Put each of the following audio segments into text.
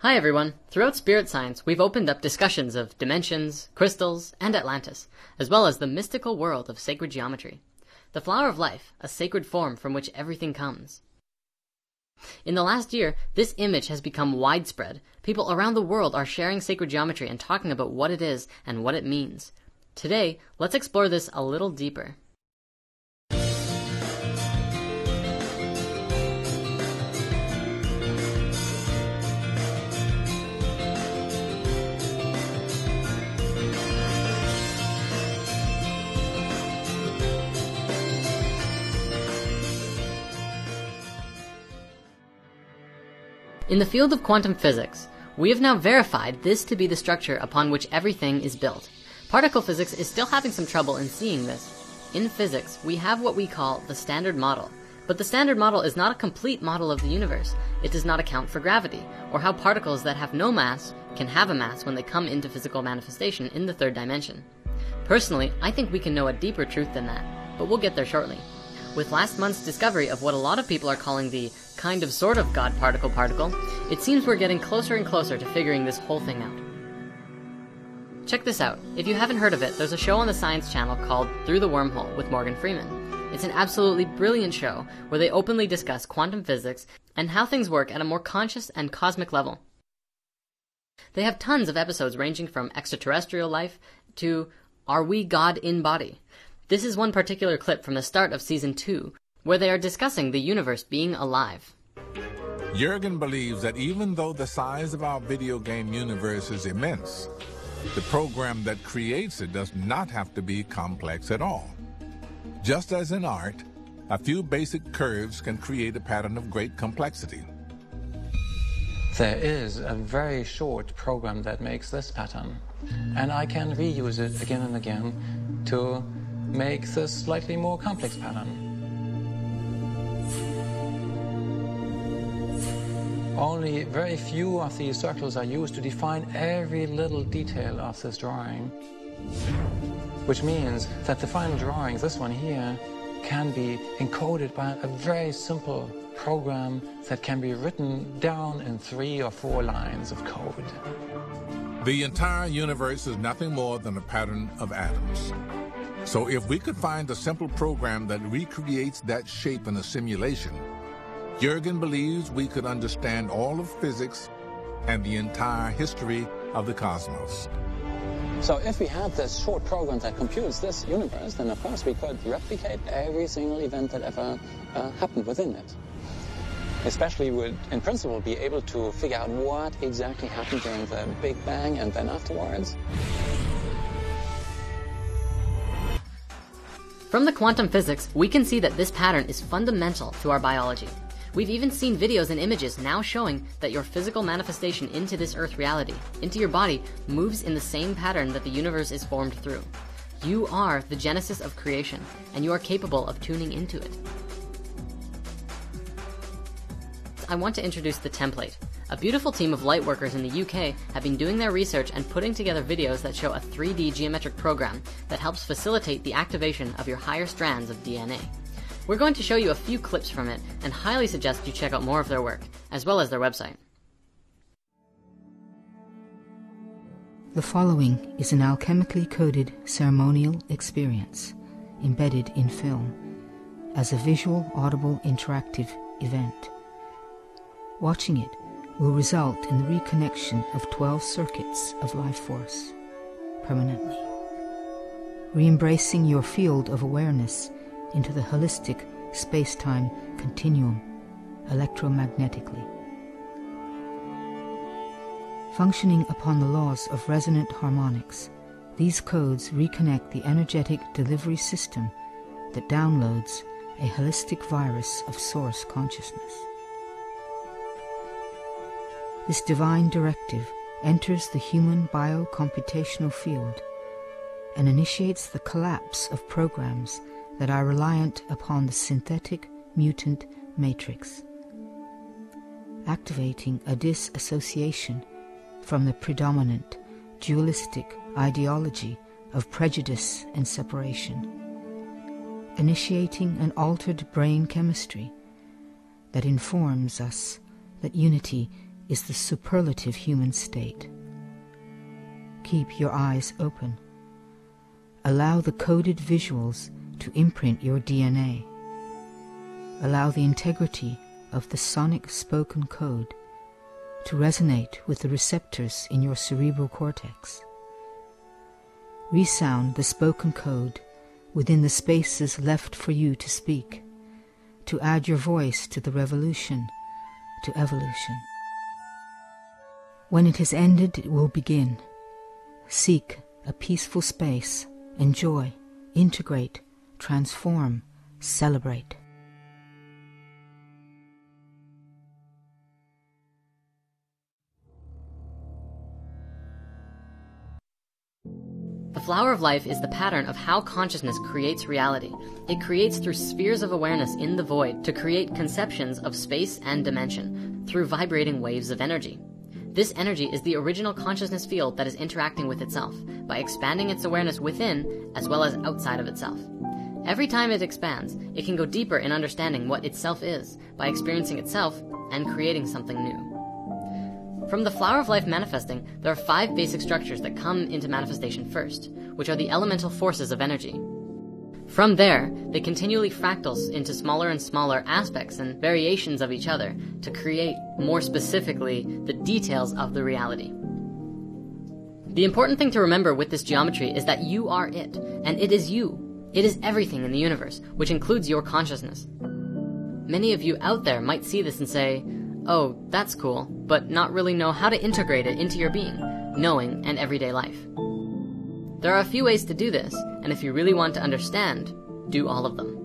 Hi everyone! Throughout spirit science, we've opened up discussions of dimensions, crystals, and Atlantis, as well as the mystical world of sacred geometry. The flower of life, a sacred form from which everything comes. In the last year, this image has become widespread. People around the world are sharing sacred geometry and talking about what it is and what it means. Today, let's explore this a little deeper. In the field of quantum physics, we have now verified this to be the structure upon which everything is built. Particle physics is still having some trouble in seeing this. In physics, we have what we call the standard model. But the standard model is not a complete model of the universe. It does not account for gravity, or how particles that have no mass can have a mass when they come into physical manifestation in the third dimension. Personally, I think we can know a deeper truth than that, but we'll get there shortly. With last month's discovery of what a lot of people are calling the kind of sort of God particle, it seems we're getting closer and closer to figuring this whole thing out. Check this out. If you haven't heard of it, there's a show on the Science Channel called Through the Wormhole with Morgan Freeman. It's an absolutely brilliant show where they openly discuss quantum physics and how things work at a more conscious and cosmic level. They have tons of episodes ranging from extraterrestrial life to Are We God in Body? This is one particular clip from the start of Season 2, where they are discussing the universe being alive. Jürgen believes that even though the size of our video game universe is immense, the program that creates it does not have to be complex at all. Just as in art, a few basic curves can create a pattern of great complexity. There is a very short program that makes this pattern, and I can reuse it again and again to make this slightly more complex pattern. Only very few of these circles are used to define every little detail of this drawing, which means that the final drawing, this one here, can be encoded by a very simple program that can be written down in 3 or 4 lines of code. The entire universe is nothing more than a pattern of atoms. So if we could find a simple program that recreates that shape in a simulation, Jürgen believes we could understand all of physics and the entire history of the cosmos. So if we had this short program that computes this universe, then of course we could replicate every single event that ever happened within it. Especially would, in principle, be able to figure out what exactly happened during the Big Bang and then afterwards. From the quantum physics, we can see that this pattern is fundamental to our biology. We've even seen videos and images now showing that your physical manifestation into this earth reality, into your body, moves in the same pattern that the universe is formed through. You are the genesis of creation, and you are capable of tuning into it. I want to introduce the template. A beautiful team of light workers in the UK have been doing their research and putting together videos that show a 3D geometric program that helps facilitate the activation of your higher strands of DNA. We're going to show you a few clips from it and highly suggest you check out more of their work, as well as their website. The following is an alchemically coded ceremonial experience embedded in film as a visual, audible, interactive event. Watching it will result in the reconnection of 12 circuits of life force permanently, re-embracing your field of awareness into the holistic space-time continuum electromagnetically. Functioning upon the laws of resonant harmonics, these codes reconnect the energetic delivery system that downloads a holistic virus of source consciousness. This divine directive enters the human biocomputational field and initiates the collapse of programs that are reliant upon the synthetic mutant matrix, activating a disassociation from the predominant dualistic ideology of prejudice and separation, initiating an altered brain chemistry that informs us that unity is the superlative human state. Keep your eyes open. Allow the coded visuals to imprint your DNA. Allow the integrity of the sonic spoken code to resonate with the receptors in your cerebral cortex. Resound the spoken code within the spaces left for you to speak, to add your voice to the revolution, to evolution. When it has ended, it will begin. Seek a peaceful space, enjoy, integrate, transform, celebrate. The flower of life is the pattern of how consciousness creates reality. It creates through spheres of awareness in the void to create conceptions of space and dimension through vibrating waves of energy. This energy is the original consciousness field that is interacting with itself by expanding its awareness within as well as outside of itself. Every time it expands, it can go deeper in understanding what itself is by experiencing itself and creating something new. From the flower of life manifesting, there are 5 basic structures that come into manifestation first, which are the elemental forces of energy. From there, they continually fractals into smaller and smaller aspects and variations of each other to create, more specifically, the details of the reality. The important thing to remember with this geometry is that you are it, and it is you. It is everything in the universe, which includes your consciousness. Many of you out there might see this and say, "Oh, that's cool," but not really know how to integrate it into your being, knowing, and everyday life. There are a few ways to do this, and if you really want to understand, do all of them.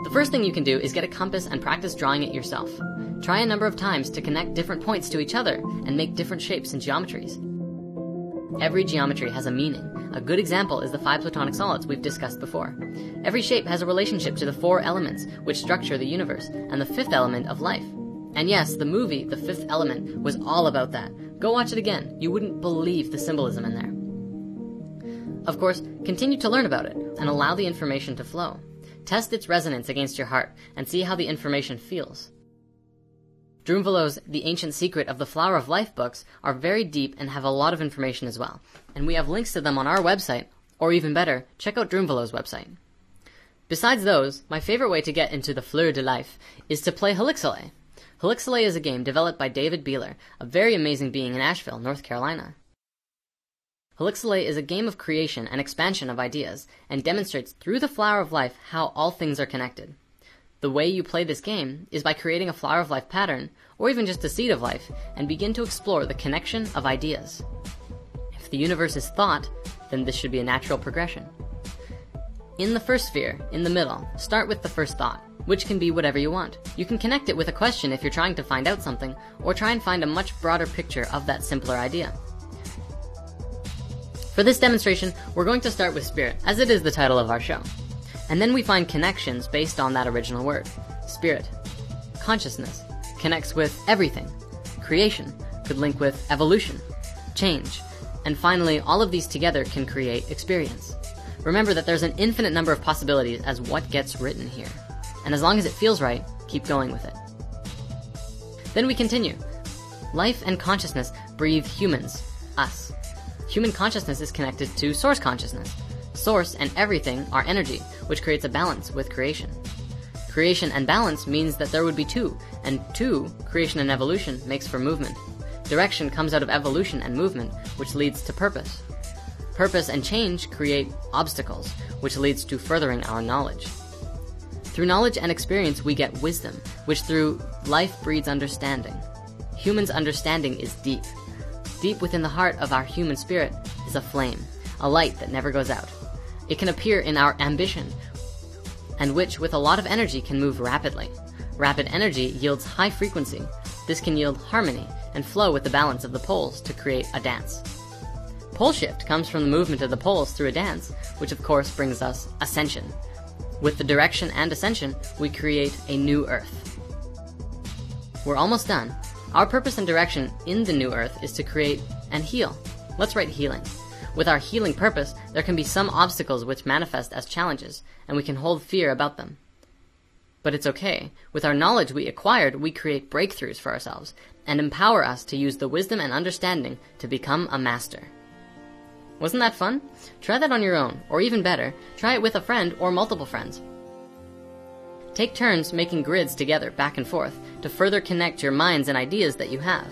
The first thing you can do is get a compass and practice drawing it yourself. Try a number of times to connect different points to each other and make different shapes and geometries. Every geometry has a meaning. A good example is the 5 platonic solids we've discussed before. Every shape has a relationship to the 4 elements which structure the universe, and the 5th element of life. And yes, the movie, The 5th Element, was all about that. Go watch it again. You wouldn't believe the symbolism in there. Of course, continue to learn about it and allow the information to flow. Test its resonance against your heart and see how the information feels. Drunvalo's The Ancient Secret of the Flower of Life books are very deep and have a lot of information as well. And we have links to them on our website, or even better, check out Drunvalo's website. Besides those, my favorite way to get into the fleur de life is to play Helixale. Helixale is a game developed by David Beeler, a very amazing being in Asheville, North Carolina. Helixale is a game of creation and expansion of ideas, and demonstrates through the flower of life how all things are connected. The way you play this game is by creating a flower of life pattern, or even just a seed of life, and begin to explore the connection of ideas. If the universe is thought, then this should be a natural progression. In the first sphere, in the middle, start with the first thought, which can be whatever you want. You can connect it with a question if you're trying to find out something, or try and find a much broader picture of that simpler idea. For this demonstration, we're going to start with spirit, as it is the title of our show. And then we find connections based on that original word. Spirit. Consciousness connects with everything. Creation could link with evolution, change, and finally, all of these together can create experience. Remember that there's an infinite number of possibilities as what gets written here. And as long as it feels right, keep going with it. Then we continue. Life and consciousness breathe humans, us. Human consciousness is connected to source consciousness. Source and everything are energy, which creates a balance with creation. Creation and balance means that there would be 2, and 2, creation and evolution, makes for movement. Direction comes out of evolution and movement, which leads to purpose. Purpose and change create obstacles, which leads to furthering our knowledge. Through knowledge and experience, we get wisdom, which through life breeds understanding. Humans' understanding is deep. Deep within the heart of our human spirit is a flame, a light that never goes out. It can appear in our ambition, and which with a lot of energy can move rapidly. Rapid energy yields high frequency. This can yield harmony and flow with the balance of the poles to create a dance. Pole shift comes from the movement of the poles through a dance, which of course brings us ascension. With the direction and ascension, we create a new earth. We're almost done. Our purpose and direction in the new earth is to create and heal. Let's write healing. With our healing purpose, there can be some obstacles which manifest as challenges, and we can hold fear about them. But it's okay. With our knowledge we acquired, we create breakthroughs for ourselves. and empower us to use the wisdom and understanding to become a master. Wasn't that fun? Try that on your own, or even better, try it with a friend or multiple friends. Take turns making grids together back and forth to further connect your minds and ideas that you have.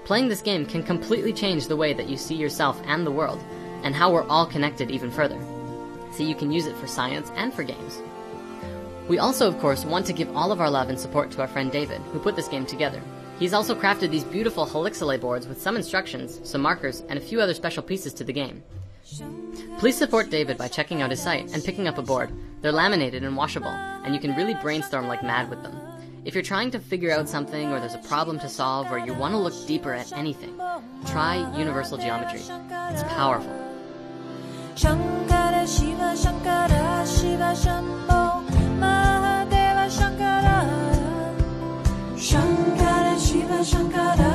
Playing this game can completely change the way that you see yourself and the world, and how we're all connected even further. So you can use it for science and for games. We also, of course, want to give all of our love and support to our friend David, who put this game together. He's also crafted these beautiful helixelay boards with some instructions, some markers, and a few other special pieces to the game. Please support David by checking out his site and picking up a board. They're laminated and washable, and you can really brainstorm like mad with them. If you're trying to figure out something, or there's a problem to solve, or you want to look deeper at anything, try universal geometry. It's powerful. Shankara Shiva Shankara Shiva Shambho Mahadeva Shankara Shankara Shiva Shankara